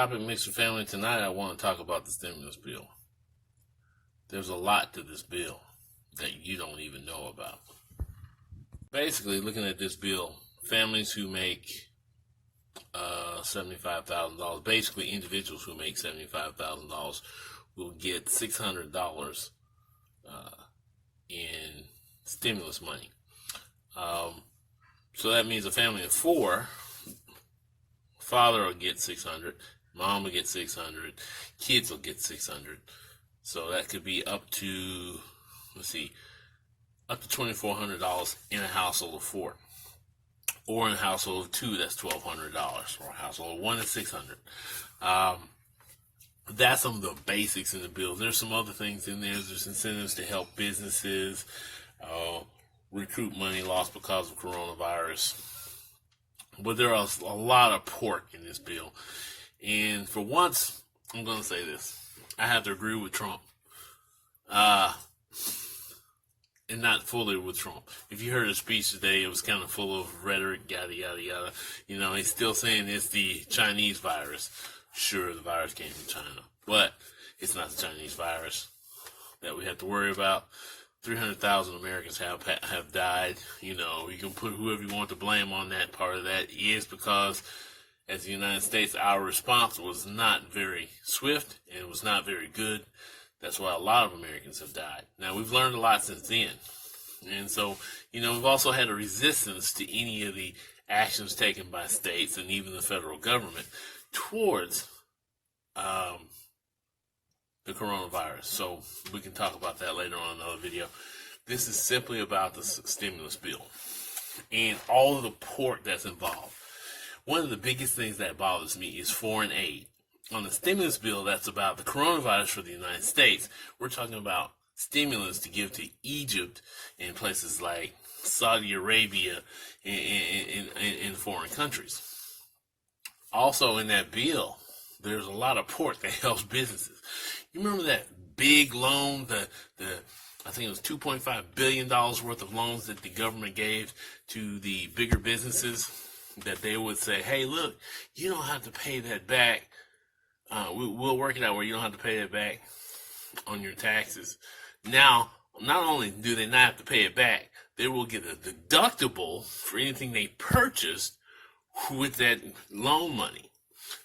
Topic Mixed Family. Tonight I want to talk about the stimulus bill. There's a lot to this bill that you don't even know about. Basically, looking at this bill, families who make $75,000, basically individuals who make $75,000 will get $600 in stimulus money. So that means a family of four, father will get $600, mom will get $600, kids will get $600. So that could be up to $2,400 in a household of four. Or in a household of two, that's $1,200. Or a household of one, is $600. That's some of the basics in the bill. There's some other things in there. There's incentives to help businesses, recruit money lost because of coronavirus. But there are a lot of pork in this bill. And for once, I'm going to say this. I have to agree with Trump. And not fully with Trump. If you heard his speech today, it was kind of full of rhetoric, yada, yada, yada. You know, he's still saying it's the Chinese virus. Sure, the virus came from China. But it's not the Chinese virus that we have to worry about. 300,000 Americans have died. You know, you can put whoever you want to blame on that. Part of that is because, as the United States, our response was not very swift and it was not very good. That's why a lot of Americans have died. Now, we've learned a lot since then. And so, you know, we've also had a resistance to any of the actions taken by states and even the federal government towards the coronavirus. So we can talk about that later on in another video. This is simply about the stimulus bill and all of the pork that's involved. One of the biggest things that bothers me is foreign aid. On the stimulus bill, that's about the coronavirus for the United States. We're talking about stimulus to give to Egypt and places like Saudi Arabia and foreign countries. Also in that bill, there's a lot of pork that helps businesses. You remember that big loan, I think it was $2.5 billion worth of loans that the government gave to the bigger businesses, that they would say, hey, look, you don't have to pay that back. We'll work it out where you don't have to pay it back on your taxes. Now, not only do they not have to pay it back, they will get a deductible for anything they purchased with that loan money.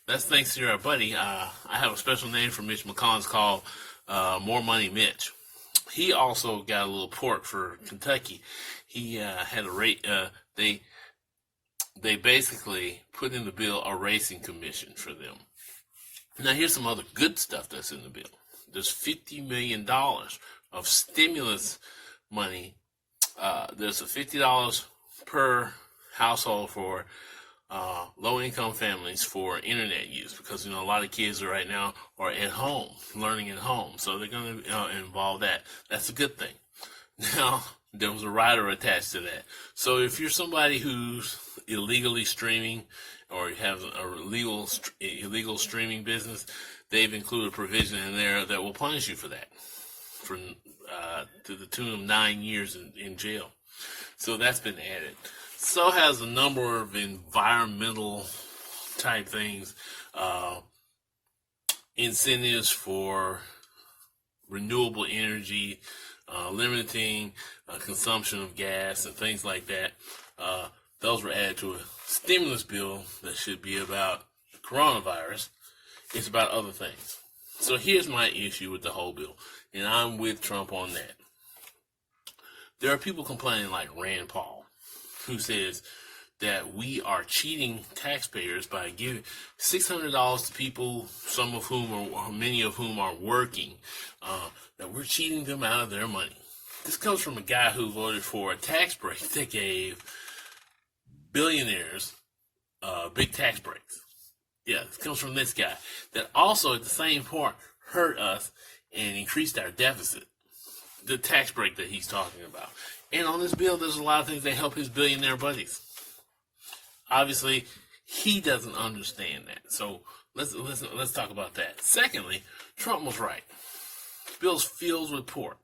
That's thanks to our buddy. I have a special name for Mitch McConnell called More Money Mitch. He also got a little pork for Kentucky. He had a rate. They basically put in the bill a racing commission for them. Now, here's some other good stuff that's in the bill. There's $50 million of stimulus money. There's a $50 per household for low-income families for internet use, because, you know, a lot of kids right now are at home, learning at home. So they're going to involve that. That's a good thing. Now, there was a rider attached to that. So if you're somebody who's illegally streaming or you have a illegal streaming business, they've included a provision in there that will punish you for that, to the tune of 9 years in jail. So that's been added. So has a number of environmental type things, incentives for renewable energy, limiting consumption of gas and things like that. Those were added to a stimulus bill that should be about coronavirus. It's about other things. So here's my issue with the whole bill, and I'm with Trump on that. There are people complaining like Rand Paul, who says that we are cheating taxpayers by giving $600 to people, many of whom are working, that we're cheating them out of their money. This comes from a guy who voted for a tax break that gave billionaires big tax breaks. Yeah, it comes from this guy that also at the same point hurt us and increased our deficit. The tax break that he's talking about. And on this bill, there's a lot of things that help his billionaire buddies. Obviously, he doesn't understand that. So let's talk about that. Secondly, Trump was right. The bill's filled with pork.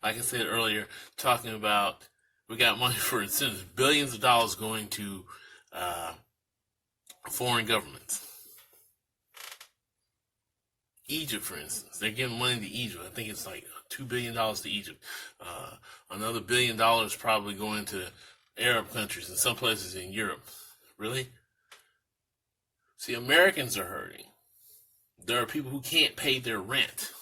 Like I said earlier, talking about we got money for incentives, billions of dollars going to foreign governments. Egypt, for instance. They're giving money to Egypt. I think it's like $2 billion to Egypt. Another $1 billion probably going to Arab countries and some places in Europe. Really? See, Americans are hurting. There are people who can't pay their rent.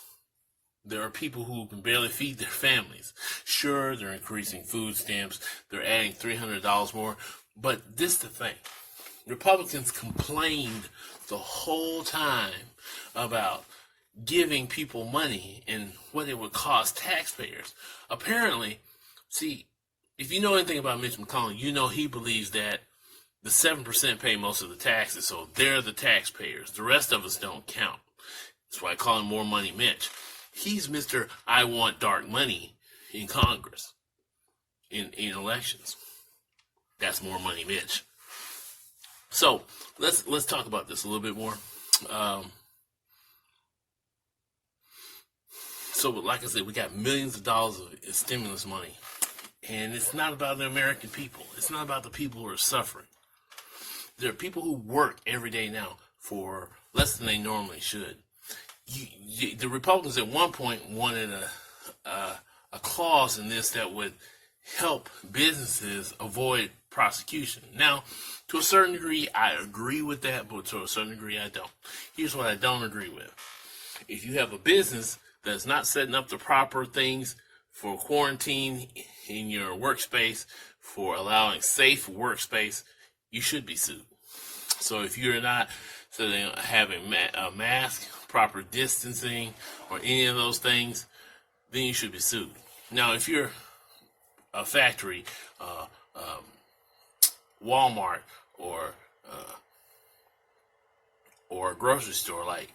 There are people who can barely feed their families. Sure, they're increasing food stamps. They're adding $300 more. But this is the thing. Republicans complained the whole time about giving people money and what it would cost taxpayers. Apparently, see, if you know anything about Mitch McConnell, you know he believes that the 7% pay most of the taxes, so they're the taxpayers. The rest of us don't count. That's why I call him More Money Mitch. He's Mr. I want dark money in Congress, in elections. That's More Money Mitch. So let's talk about this a little bit more. So like I said, we got millions of dollars of stimulus money, and it's not about the American people. It's not about the people who are suffering. There are people who work every day now for less than they normally should. The Republicans at one point wanted a clause in this that would help businesses avoid prosecution. Now, to a certain degree, I agree with that, but to a certain degree, I don't. Here's what I don't agree with. If you have a business that's not setting up the proper things for quarantine in your workspace, for allowing safe workspace, you should be sued. So if you're not having a mask, proper distancing, or any of those things, then you should be sued. Now, if you're a factory, Walmart, or a grocery store like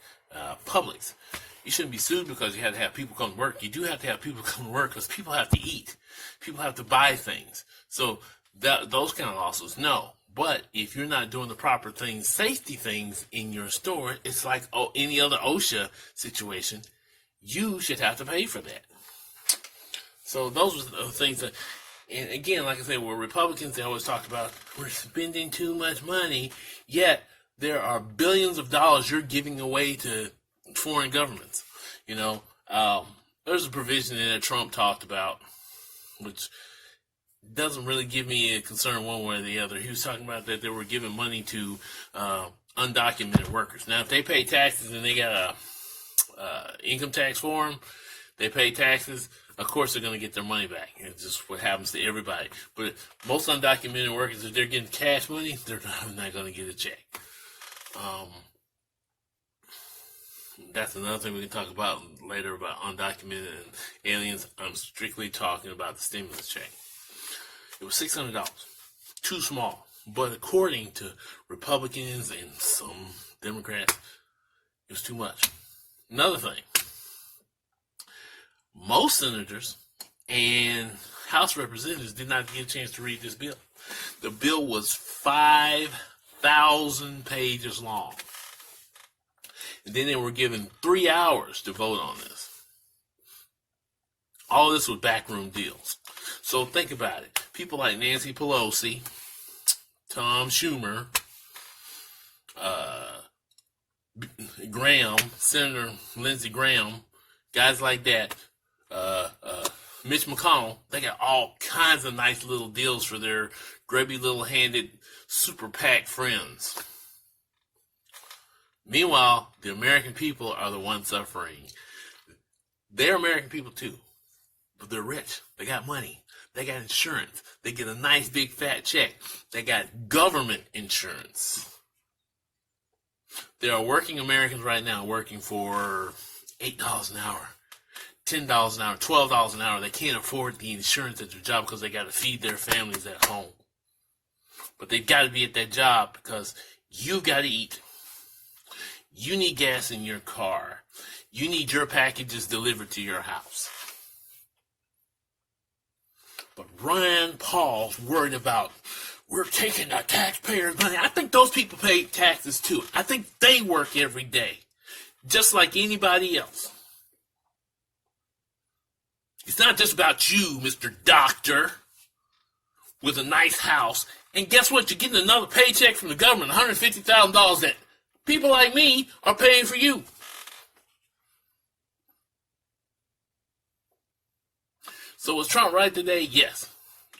Publix, you shouldn't be sued because you have to have people come to work. You do have to have people come to work because people have to eat. People have to buy things. So those kind of lawsuits, no. But if you're not doing the proper things, safety things in your store, it's like any other OSHA situation. You should have to pay for that. So those are the things that, and again, like I said, we're Republicans. They always talk about we're spending too much money, yet there are billions of dollars you're giving away to foreign governments. You know, there's a provision that Trump talked about, which doesn't really give me a concern one way or the other. He was talking about that they were giving money to undocumented workers. Now, if they pay taxes and they got a income tax form, they pay taxes, of course they're going to get their money back. It's just what happens to everybody. But most undocumented workers, if they're getting cash money, they're not going to get a check. That's another thing we can talk about later about undocumented and aliens. I'm strictly talking about the stimulus check. It was $600, too small. But according to Republicans and some Democrats, it was too much. Another thing, most senators and House representatives did not get a chance to read this bill. The bill was 5,000 pages long. And then they were given 3 hours to vote on this. All this was backroom deals. So think about it. People like Nancy Pelosi, Tom Schumer, Graham, Senator Lindsey Graham, guys like that, Mitch McConnell, they got all kinds of nice little deals for their grubby little-handed super PAC friends. Meanwhile, the American people are the ones suffering. They're American people too, but they're rich. They got money. They got insurance. They get a nice big fat check. They got government insurance. There are working Americans right now working for $8 an hour, $10 an hour, $12 an hour. They can't afford the insurance at their job because they got to feed their families at home. But they've got to be at that job because you've got to eat. You need gas in your car. You need your packages delivered to your house. But Rand Paul's worried about, we're taking the taxpayers' money. I think those people pay taxes too. I think they work every day, just like anybody else. It's not just about you, Mr. Doctor, with a nice house. And guess what? You're getting another paycheck from the government, $150,000 that people like me are paying for you. So was Trump right today? Yes.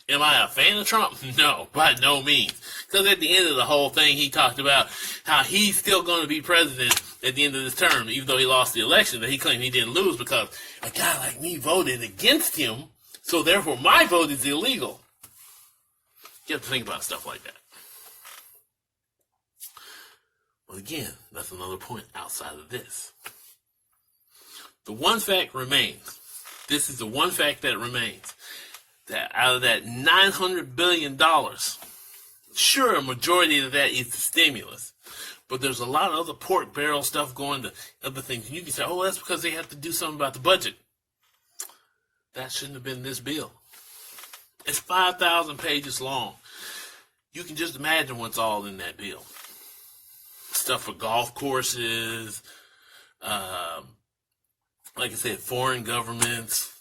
Am I a fan of Trump? No, by no means. Because at the end of the whole thing, he talked about how he's still going to be president at the end of this term, even though he lost the election, that he claimed he didn't lose because a guy like me voted against him, so therefore my vote is illegal. You have to think about stuff like that. Well, again, that's another point outside of this. The one fact remains. This is the one fact that remains. That out of that $900 billion, sure, a majority of that is the stimulus. But there's a lot of other pork barrel stuff going to other things. And you can say, oh, that's because they have to do something about the budget. That shouldn't have been this bill. It's 5,000 pages long. You can just imagine what's all in that bill. Stuff for golf courses, like I said, foreign governments.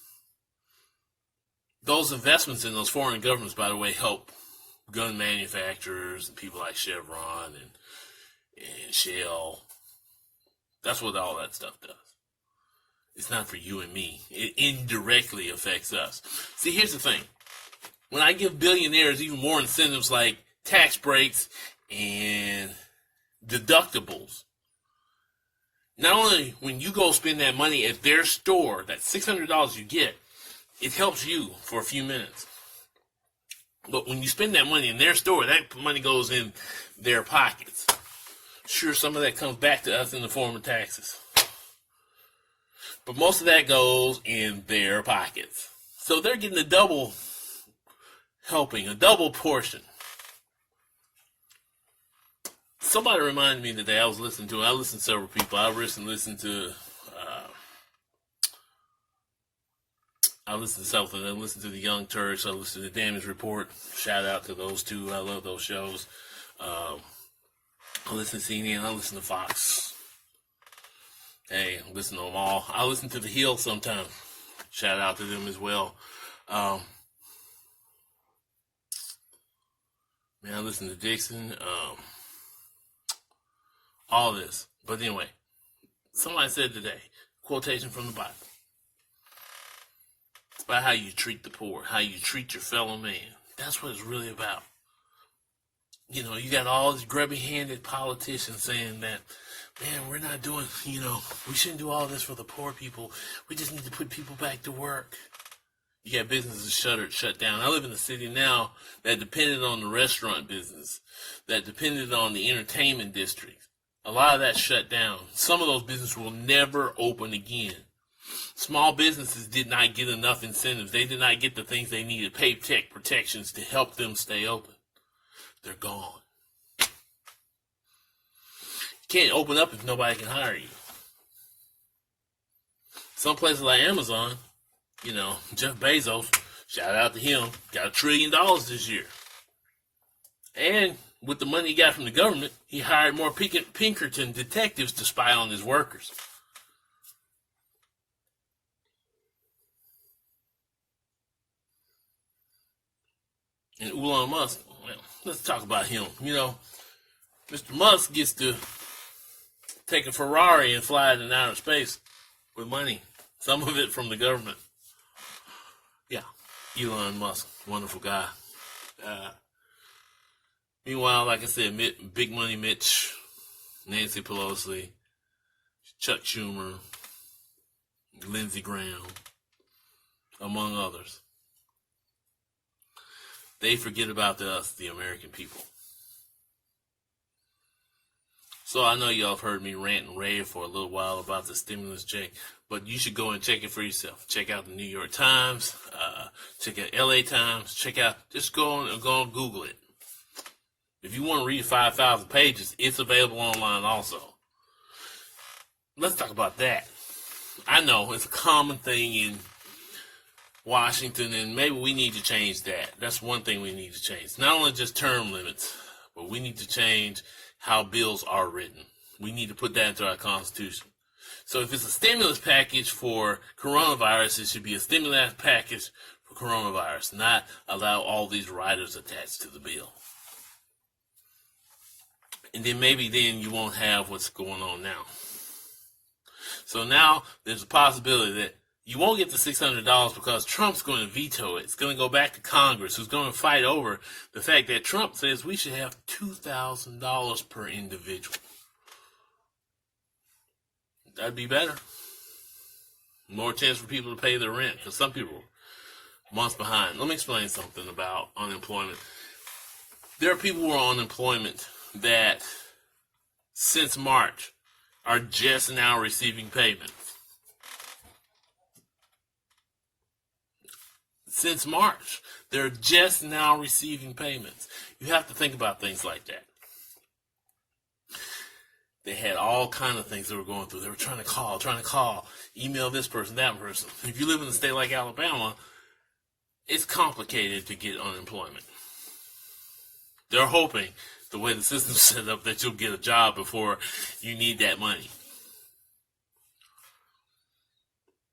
Those investments in those foreign governments, by the way, help gun manufacturers and people like Chevron and Shell. That's what all that stuff does. It's not for you and me. It indirectly affects us. See, here's the thing. When I give billionaires even more incentives like tax breaks and deductibles, not only when you go spend that money at their store, that $600 you get, it helps you for a few minutes. But when you spend that money in their store, that money goes in their pockets. Sure, some of that comes back to us in the form of taxes. But most of that goes in their pockets. So they're getting a double helping, a double portion. Somebody reminded me today, I listened to several people. I listened to something. I listened to the Young Turks. I listened to the Damage Report. Shout out to those two. I love those shows. I listen to CNN. I listen to Fox. Hey, I listen to them all. I listen to The Hill sometimes. Shout out to them as well. Man, I listen to Dixon. All this. But anyway, somebody said today, quotation from the Bible. It's about how you treat the poor, how you treat your fellow man. That's what it's really about. You know, you got all these grubby-handed politicians saying that, man, we're not doing, we shouldn't do all this for the poor people. We just need to put people back to work. You got businesses shut down. I live in a city now that depended on the restaurant business, that depended on the entertainment district. A lot of that shut down. Some of those businesses will never open again. Small businesses did not get enough incentives. They did not get the things they needed, paycheck protections to help them stay open. They're gone. You can't open up if nobody can hire you. Some places like Amazon, Jeff Bezos, shout out to him, got $1 trillion this year. And with the money he got from the government, he hired more Pinkerton detectives to spy on his workers. And Elon Musk, well, let's talk about him. Mr. Musk gets to take a Ferrari and fly it in outer space with money. Some of it from the government. Yeah, Elon Musk, wonderful guy. Meanwhile, like I said, Big Money Mitch, Nancy Pelosi, Chuck Schumer, Lindsey Graham, among others. They forget about us, the American people. So I know y'all have heard me rant and rave for a little while about the stimulus check, but you should go and check it for yourself. Check out the New York Times, check out LA Times, just go and Google it. If you want to read 5,000 pages, it's available online also. Let's talk about that. I know it's a common thing in Washington, and maybe we need to change that. That's one thing we need to change. Not only just term limits, but we need to change how bills are written. We need to put that into our Constitution. So if it's a stimulus package for coronavirus, it should be a stimulus package for coronavirus, not allow all these riders attached to the bill. And then maybe you won't have what's going on now. So now there's a possibility that You won't get the $600 because Trump's going to veto it. It's going to go back to Congress, who's going to fight over the fact that Trump says we should have $2,000 per individual. That'd be better. More chance for people to pay their rent, because some people are months behind. Let me explain something about unemployment. There are people who are on unemployment that, since March, are just now receiving payments. Since March, they're just now receiving payments. You have to think about things like that. They had all kind of things they were going through. They were trying to call, email this person, that person. If you live in a state like Alabama, it's complicated to get unemployment. They're hoping, the way the system's set up, that you'll get a job before you need that money.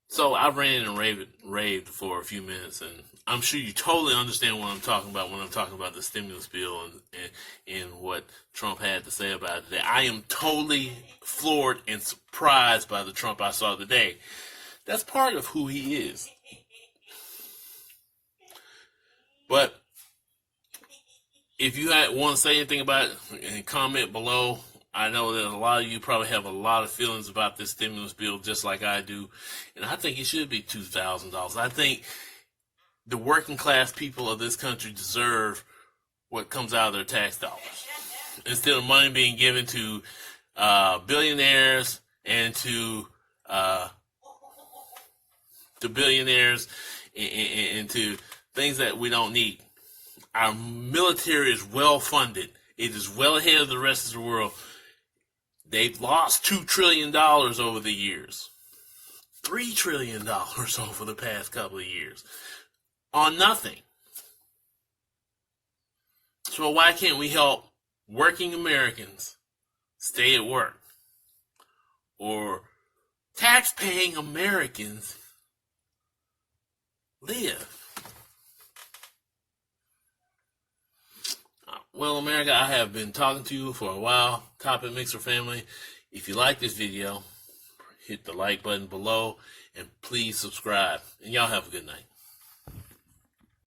So I ran and raved for a few minutes, and I'm sure you totally understand what I'm talking about when I'm talking about the stimulus bill and what Trump had to say about it today. I am totally floored and surprised by the Trump I saw today. That's part of who he is. But if you want to say anything about it, comment below. I know that a lot of you probably have a lot of feelings about this stimulus bill, just like I do. And I think it should be $2,000. I think the working class people of this country deserve what comes out of their tax dollars. Instead of money being given to billionaires and to billionaires and to things that we don't need. Our military is well funded. It is well ahead of the rest of the world. They've lost $2 trillion over the years. $3 trillion over the past couple of years. On nothing. So why can't we help working Americans stay at work? Or tax-paying Americans live? Well, America, I have been talking to you for a while. Topic Mixer family. If you like this video, hit the like button below and please subscribe. And y'all have a good night.